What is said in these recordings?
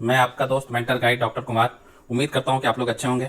मैं आपका दोस्त मेंटर गाइड डॉक्टर कुमार। उम्मीद करता हूं कि आप लोग अच्छे होंगे।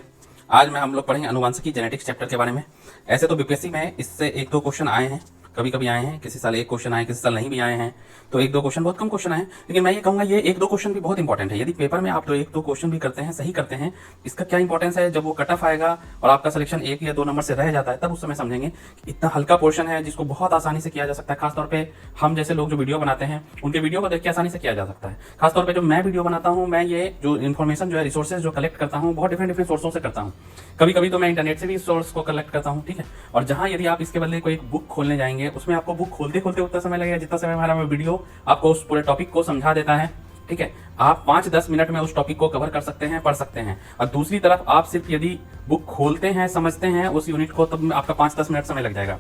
आज मैं हम लोग पढ़ेंगे अनुवांशिकी जेनेटिक्स चैप्टर के बारे में। ऐसे तो बीपीएससी में इससे एक दो क्वेश्चन आए हैं, कभी कभी आए हैं, किसी साल एक क्वेश्चन आए, किसी साल नहीं भी आए हैं, तो एक दो क्वेश्चन, बहुत कम क्वेश्चन आए हैं। लेकिन मैं ये कहूँगा ये एक दो क्वेश्चन भी बहुत इंपॉर्टेंट है। यदि पेपर में आप तो एक दो क्वेश्चन भी करते हैं, सही करते हैं, इसका क्या इंपॉर्टेंस है। जब वो कट ऑफ आएगा और आपका सिलेक्शन एक या दो नंबर से रह जाता है, तब उस समय समझेंगे कि इतना हल्का पोर्शन है जिसको बहुत आसानी से किया जा सकता है। खासतौर पर हम जैसे लोग जो वीडियो बनाते हैं, उनके वीडियो को देख के आसानी से किया जा सकता है। खासतौर पर जो मैं वीडियो बनाता हूँ, मैं ये जो इन्फॉर्मेशन जो है, रिसोर्सेज जो कलेक्ट करता हूँ, बहुत डिफरेंट डिफरेंट सोर्सों से करता हूँ। कभी कभी तो मैं इंटरनेट से भी सोर्स को कलेक्ट करता हूँ, ठीक है। और जहाँ यदि आप इसके बदले कोई एक बुक खोलने जाएंगे, उसमें आपको बुक खोलते खोलते उतना समय लगेगा जितना समय हमारा वीडियो आपको उस पूरे टॉपिक को समझा देता है, ठीक है। आप 5-10 मिनट में उस टॉपिक को कवर कर सकते हैं, पढ़ सकते हैं। और दूसरी तरफ आप सिर्फ यदि बुक खोलते हैं, समझते हैं उस यूनिट को, तब आपका 5-10 मिनट समय लग जाएगा।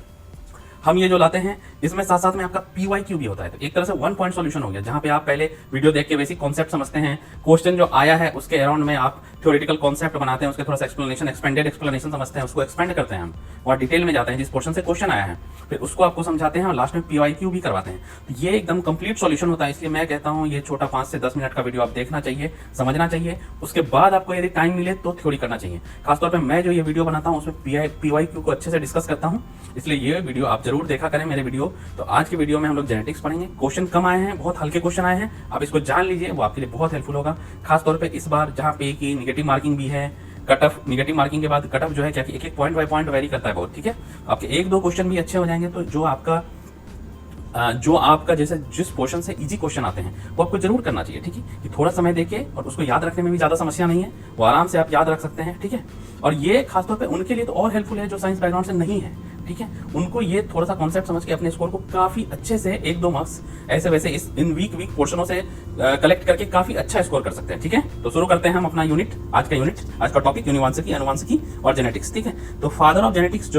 हम ये जो लाते हैं, इसमें साथ साथ में आपका PYQ भी होता है। तो एक तरह से 1 पॉइंट सॉल्यूशन हो गया, जहां पे आप पहले वीडियो देख के बेसिक कॉन्सेप्ट समझते हैं, क्वेश्चन जो आया है उसके अराउंड में आप थ्योरेटिकल कॉन्सेप्ट बनाते हैं, उसके थोड़ा सा एक्सप्लेनेशन, एक्सपेंडेड एक्सप्लेनेशन समझते हैं, उसको एक्सपेंड करते हैं हम, और डिटेल में जाते हैं जिस पोर्शन से क्वेश्चन आया है, फिर उसको आपको समझाते हैं और लास्ट में PYQ भी करवाते हैं। तो ये एकदम कंप्लीट सॉल्यूशन होता है। इसलिए मैं कहता हूँ ये छोटा 5 से 10 मिनट का वीडियो आप देखना चाहिए, समझना चाहिए। उसके बाद आपको यदि टाइम मिले तो थ्योरी करना चाहिए। खासतौर पर मैं जो ये वीडियो बनाता हूँ उसमें PYQ को अच्छे से डिस्कस करता हूँ, इसलिए ये वीडियो आप जरूर देखा करें, मेरे वीडियो। तो आज की वीडियो में हम लोग जेनेटिक्स पढ़ेंगे। क्वेश्चन कम आए हैं, बहुत हल्के क्वेश्चन आए हैं, आप इसको जान लीजिए, वो आपके लिए बहुत हेल्पफुल होगा। खासतौर पे इस बार जहाँ पे की निगेटिव मार्किंग भी है, कट ऑफ निगेटिव मार्किंग के बाद कट ऑफ जो है क्या एक एक पॉइंट बाय पॉइंट वेरी करता है बहुत, ठीक है। आपके एक दो क्वेश्चन भी अच्छे हो जाएंगे तो जो आपका जैसे जिस पोर्शन से इजी क्वेश्चन आते हैं वो आपको जरूर करना चाहिए, ठीक है। कि थोड़ा समय देके, और उसको याद रखने में भी ज्यादा समस्या नहीं है, वो आराम से आप याद रख सकते हैं, ठीक है। और ये खासतौर पे उनके लिए तो और हेल्पफुल है जो साइंस बैकग्राउंड से नहीं है, ठीक है। उनको ये थोड़ा सा कॉन्सेप्ट समझ के अपने स्कोर को काफी अच्छे से 1-2 मार्क्स ऐसे वैसे इन वीक पोर्शनों से कलेक्ट करके काफी अच्छा स्कोर कर सकते हैं, ठीक है। तो शुरू करते हैं हम अपना यूनिट, आज का टॉपिक अनुवांशिकी और जेनेटिक्स, ठीक है। तो फादर ऑफ जेनेटिक्स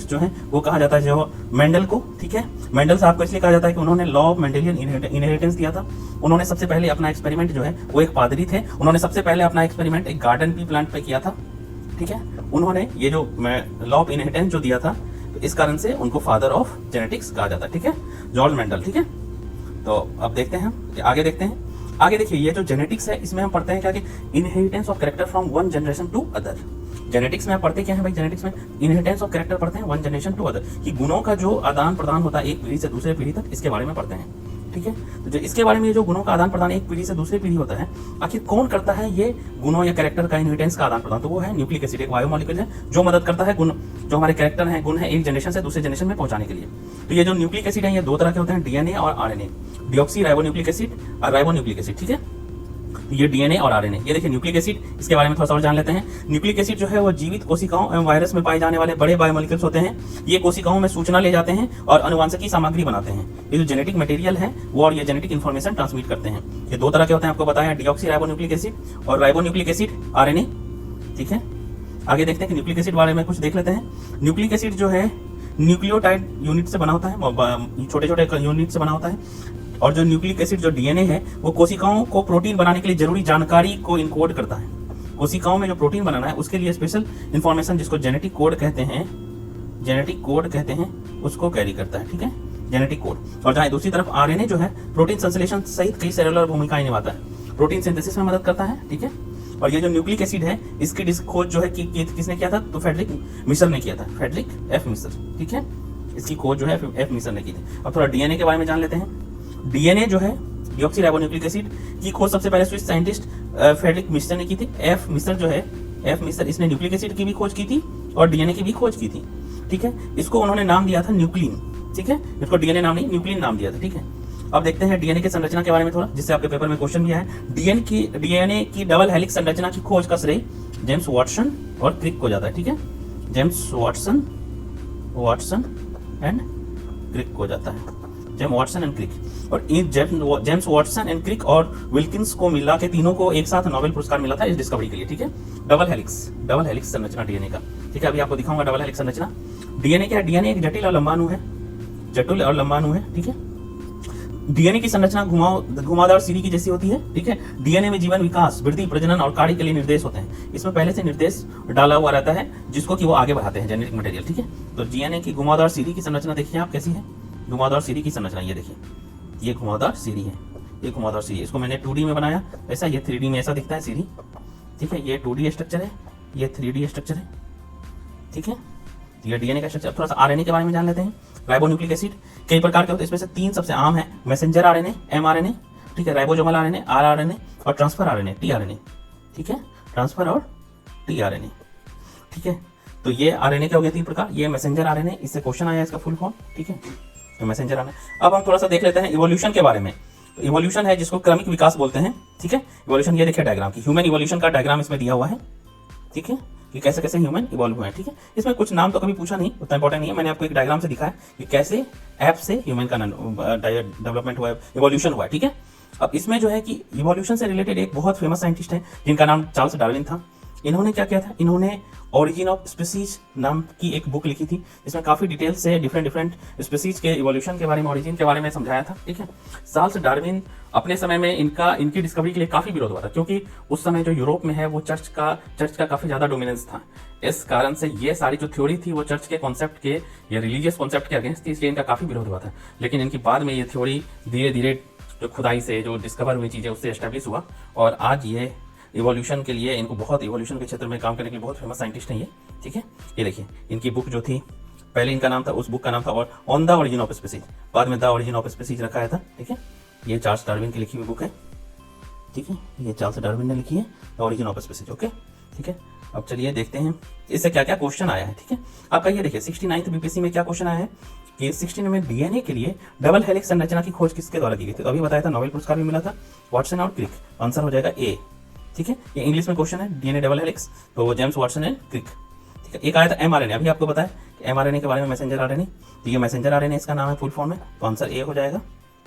जो है वो कहा जाता है जो मेंडल को, ठीक है। मेंडल साहब को इसलिए कहा जाता है कि उन्होंने लॉ ऑफ मेंडेलियन इनहेरिटेंस दिया था। उन्होंने सबसे पहले अपना एक्सपेरिमेंट जो है, वो एक पादरी थे, उन्होंने सबसे पहले अपना एक्सपेरिमेंट एक गार्डन पी प्लांट पे किया था, ठीक है। उन्होंने ये जो लॉ ऑफ इनहेरिटेंस जो दिया था, तो इस कारण से उनको फादर ऑफ जेनेटिक्स कहा जाता है, ठीक है, जॉर्ज मेंडल, ठीक है। तो अब देखते हैं आगे देखते हैं। आगे देखिए, ये जो जेनेटिक्स है इसमें हम पढ़ते हैं क्या कि inheritance of character from one generation to other. Genetics में आप पढ़ते क्या है भाई, जेनेटिक्स में इनहेरिटेंस ऑफ कैरेक्टर पढ़ते हैं वन जनरेशन टू अदर, कि गुणों का जो आदान प्रदान होता है एक पीढ़ी से दूसरे पीढ़ी तक, इसके बारे में पढ़ते हैं, ठीक है। तो जो इसके बारे में जो गुणों का आदान प्रदान एक पीढ़ी से दूसरी पीढ़ी होता है, आखिर कौन करता है ये गुणों या कैरेक्टर का इनहेरिटेंस का आदान प्रदान, तो वो है न्यूक्लिक एसिड, एक बायोमोलिक्यूल है जो मदद करता है गुण, जो हमारे कैरेक्टर है, गुण है, एक जनरेशन से दूसरे जनरेशन में पहुंचाने के लिए। तो ये जो न्यूक्लिक एसिड है, ये 2 तरह के होते हैं, डीएनए और आरएनए, डिऑक्सी राइबोन्यूक्लिक एसिड और राइबोन्यूक्लिक एसिड, ठीक है। ये डीएनए और आरएनए, ये देखिए न्यूक्लिक एसिड, इसके बारे में थोड़ा सा और जान लेते हैं। न्यूक्लिक एसिड जो है वो जीवित कोशिकाओं एवं वायरस में पाए जाने वाले बड़े बायोमोलिक्यूल्स होते हैं। ये कोशिकाओं में सूचना ले जाते हैं और अनुवांशिकी सामग्री बनाते हैं। ये जो जेनेटिक मटेरियल है वो, और ये जेनेटिक इन्फॉर्मेशन ट्रांसमिट करते हैं। ये 2 तरह के होते हैं, आपको बताया, डिऑक्सी राइबोन्यूक्लिक एसिड और राइबोन्यूक्लिक एसिड आरएनए, ठीक है। आगे देखते हैं कि न्यूक्लिक एसिड बारे में कुछ देख लेते हैं। न्यूक्लिक एसिड जो है न्यूक्लियोटाइड यूनिट से बना होता है, छोटे छोटे यूनिट से बना होता है। और जो न्यूक्लिक एसिड जो डीएनए है, वो कोशिकाओं को प्रोटीन बनाने के लिए जरूरी जानकारी को इनकोड करता है। कोशिकाओं में जो प्रोटीन बनाना है उसके लिए स्पेशल इंफॉर्मेशन, जिसको जेनेटिक कोड कहते हैं, उसको कैरी करता है, ठीक है, जेनेटिक कोड। और जहाँ दूसरी तरफ आरएनए जो है प्रोटीन संश्लेषण सहित कई सेलुलर भूमिकाएं निभाता है, प्रोटीन सिंथेसिस में मदद करता है, ठीक है। और ये जो न्यूक्लिक एसिड है, इसकी खोज जो है किसने किया था, तो फ्रेडरिक मिसर ने किया था, फ्रेडरिक एफ मिसर, ठीक है। इसकी खोज जो है एफ मिसर ने की थी। अब थोड़ा डीएनए के बारे में जान लेते हैं। डीएनए जो है, डिऑक्सी राइबोन्यूक्लिक एसिड की खोज सबसे पहले स्विस साइंटिस्ट फ्रेडरिक मिसर ने की थी। एफ मिसर इसने न्यूक्लिक एसिड की भी खोज की थी और डीएनए की भी खोज की थी, ठीक है। इसको उन्होंने नाम दिया था न्यूक्लिन, ठीक है। इसको डीएनए नाम नहीं, न्यूक्लिन नाम दिया था, ठीक है। अब देखते हैं डीएनए की संरचना के बारे में थोड़ा, जिससे आपके पेपर में क्वेश्चन भी आया है। डीएनए की डबल हेलिक्स संरचना की खोज का श्रेय जेम्स वाटसन और क्रिक को जाता है, ठीक है। जेम्स वाटसन एंड क्रिक को जाता है, जेम्स वाटसन एंड क्रिक। और जेम्स वाटसन एंड क्रिक और विल्किंस को मिला के तीनों को एक साथ नोबेल पुरस्कार मिला था इस डिस्कवरी के लिए, ठीक है। डबल हेलिक्स संरचना डीएनए का, ठीक है। अभी आपको दिखाऊंगा डबल हेलिक्स संरचना। डीएनए क्या है, डीएनए एक जटिल और लंबा अणु है, ठीक है। डीएनए की संरचना घुमावदार सीढ़ी की जैसी होती है, ठीक है। डीएनए में जीवन, विकास, वृद्धि, प्रजनन और कार्य के लिए निर्देश होते हैं। इसमें पहले से निर्देश डाला हुआ रहता है जिसको कि वो आगे बढ़ाते हैं, जेनेटिक मटेरियल, ठीक है। तो डीएनए की घुमावदार सीढ़ी की संरचना देखिए आप कैसी है, घुमावदार सीढ़ी की संरचना, ये देखिए, ये घुमावदार सीढ़ी है। ये घुमावदार सीढ़ी, इसको मैंने 2D में बनाया, ऐसा ये 3D में ऐसा दिखता है सीढ़ी, ठीक है। ये 2D स्ट्रक्चर है, ये 3D स्ट्रक्चर है, ठीक है। ये डीएनए का स्ट्रक्चर। थोड़ा सा आरएनए के बारे में जान लेते हैं। राइबोन्यूक्लिक एसिड कई प्रकार के होते हैं, इसमें से 3 सबसे आम है, मैसेंजर आरएनए, एमआरएनए, ठीक है, राइबोसोमल आरएनए, आरआरएनए, और ट्रांसफर आरएनए, टीआरएनए, ठीक है, ट्रांसफर और टीआरएनए, ठीक है। तो ये आरएनए के हो गए 3 प्रकार। ये मैसेंजर आरएनए, इससे क्वेश्चन आया इसका फुल फॉर्म, ठीक है, तो मैसेंजर आरएनए। अब हम थोड़ा सा देख लेते हैं इवोल्यूशन के बारे में। तो इवोल्यूशन है जिसको क्रमिक विकास बोलते हैं, ठीक है। इवोल्यूशन ये देखिए डायग्राम की, ह्यूमन इवोल्यूशन का डायग्राम इसमें दिया हुआ है, ठीक है, कि कैसे कैसे ह्यूमन इवॉल्व हुए हैं, ठीक है। इसमें कुछ नाम तो कभी पूछा नहीं, उतना इंपॉर्टेंट नहीं है, मैंने आपको एक डायग्राम से दिखाया कि कैसे ऐप से ह्यूमन का डेवलपमेंट हुआ है, इवोल्यूशन हुआ है, ठीक है। अब इसमें जो है कि इवोल्यूशन से रिलेटेड एक बहुत फेमस साइंटिस्ट है जिनका नाम चार्ल्स डार्विन था। इन्होंने क्या किया था, इन्होंने ओरिजिन ऑफ स्पीसीज नाम की एक बुक लिखी थी, जिसमें काफी डिटेल से डिफरेंट स्पीसीज के इवोल्यूशन के बारे में, ओरिजिन के बारे में समझाया था, ठीक है। चार्ल्स डार्विन अपने समय में इनकी डिस्कवरी के लिए काफी विरोध हुआ था, क्योंकि उस समय जो यूरोप में है वो चर्च का काफी ज्यादा डोमिनेंस था। इस कारण से ये सारी जो थ्योरी थी वो चर्च के कॉन्सेप्ट के या रिलीजियस कॉन्सेप्ट के अगेंस्ट थी, इसलिए इनका काफी विरोध हुआ था। लेकिन इनकी बाद में ये थ्योरी धीरे धीरे जो खुदाई से जो डिस्कवर हुई चीजें उससे एस्टेब्लिश हुआ, और आज ये इवोल्यूशन के लिए इनको बहुत इवोल्यूशन के क्षेत्र में काम करने के लिए बहुत फेमस साइंटिस्ट हैं ये, ठीक है। ये देखिए इनकी बुक जो थी, पहले इनका नाम था, उस बुक का नाम था और on the origin of species, बाद में द ओरिजिन ऑफ स्पीसीज रखा है था, ठीक है। ये चार्ल्स डार्विन की लिखी हुई बुक है, ठीक है, ये चार्ल्स डार्विन ने लिखी है the origin of species, okay, ठीक है। अब चलिए देखते हैं इससे क्या क्या क्वेश्चन आया है, ठीक है। आपका ये देखिए 69th बीपीएससी में क्या क्वेश्चन आया है कि 16 में डीएनए के लिए डबल हेलिक्स संरचना की खोज किसके द्वारा की गई थी। तो अभी बताया था, नोबेल पुरस्कार भी मिला था, वाटसन और क्रिक, आंसर हो जाएगा ए, ठीक है। ये इंग्लिश में क्वेश्चन है, डीएनए डबल हेलिक्स, तो वो जेम्स वाटसन एंड क्रिक, ठीक है। एक आया था एमआरएनए, अभी आपको बताया कि एमआरएनए के बारे में, मैसेंजर आरएनए, तो ये मैसेंजर आरएनए इसका नाम है फुल फॉर्म में, तो आंसर ए हो जाएगा,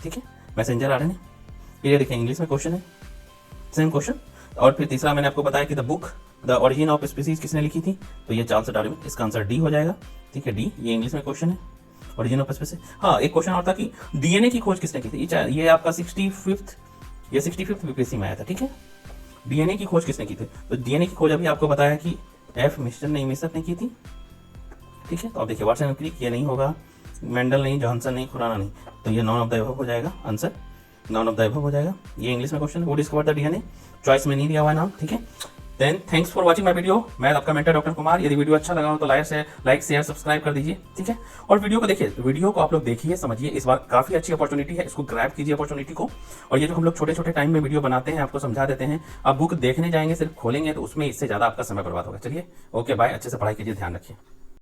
ठीक है, मैसेंजर आरएनए। ये देखिए इंग्लिश में क्वेश्चन है, सेम क्वेश्चन। और फिर तीसरा मैंने आपको बताया कि the book the origin of species किसने लिखी थी, तो ये चार्ल्स डार्विन, इसका आंसर डी हो जाएगा, ठीक है, डी। ये इंग्लिश में क्वेश्चन है, ओरिजिन ऑफ स्पीसीज। हाँ, एक क्वेश्चन और था कि डीएनए की खोज किसने की थी, ये आपका 65th बीपीएससी में आया था, ठीक है। डीएनए की खोज किसने की थी, तो डीएनए की खोज अभी आपको बताया कि एफ मिस्टर ने की थी, ठीक है। तो अब देखिए वाटसन क्रिक ये नहीं होगा, मेंडल नहीं, जॉनसन नहीं, खुराना नहीं, तो ये नॉन ऑफ द एबव हो जाएगा, answer none of the above हो जाएगा। ये इंग्लिश में क्वेश्चन है, वो डिस्कवर द डीएनए, चॉइस में नहीं दिया हुआ है नाम, ठीक है। Then thanks for watching my video. मैं आपका मेंटर डॉक्टर कुमार। यदि वीडियो अच्छा लगा हो तो लाइक शेयर सब्सक्राइब कर दीजिए, ठीक है। और वीडियो को देखिए, वीडियो को आप लोग देखिए, समझिए, इस बार काफी अच्छी अपॉर्चुनिटी है, इसको ग्रैब कीजिए अपॉर्चुनिटी को। और ये जो हम लोग छोटे छोटे टाइम में वीडियो बनाते हैं, आपको समझा देते हैं, आप बुक देखने जाएंगे, सिर्फ खोलेंगे तो उसमें इससे ज्यादा आपका समय बर्बाद होगा। चलिए, ओके बाय, अच्छे से पढ़ाई कीजिए, ध्यान रखिए।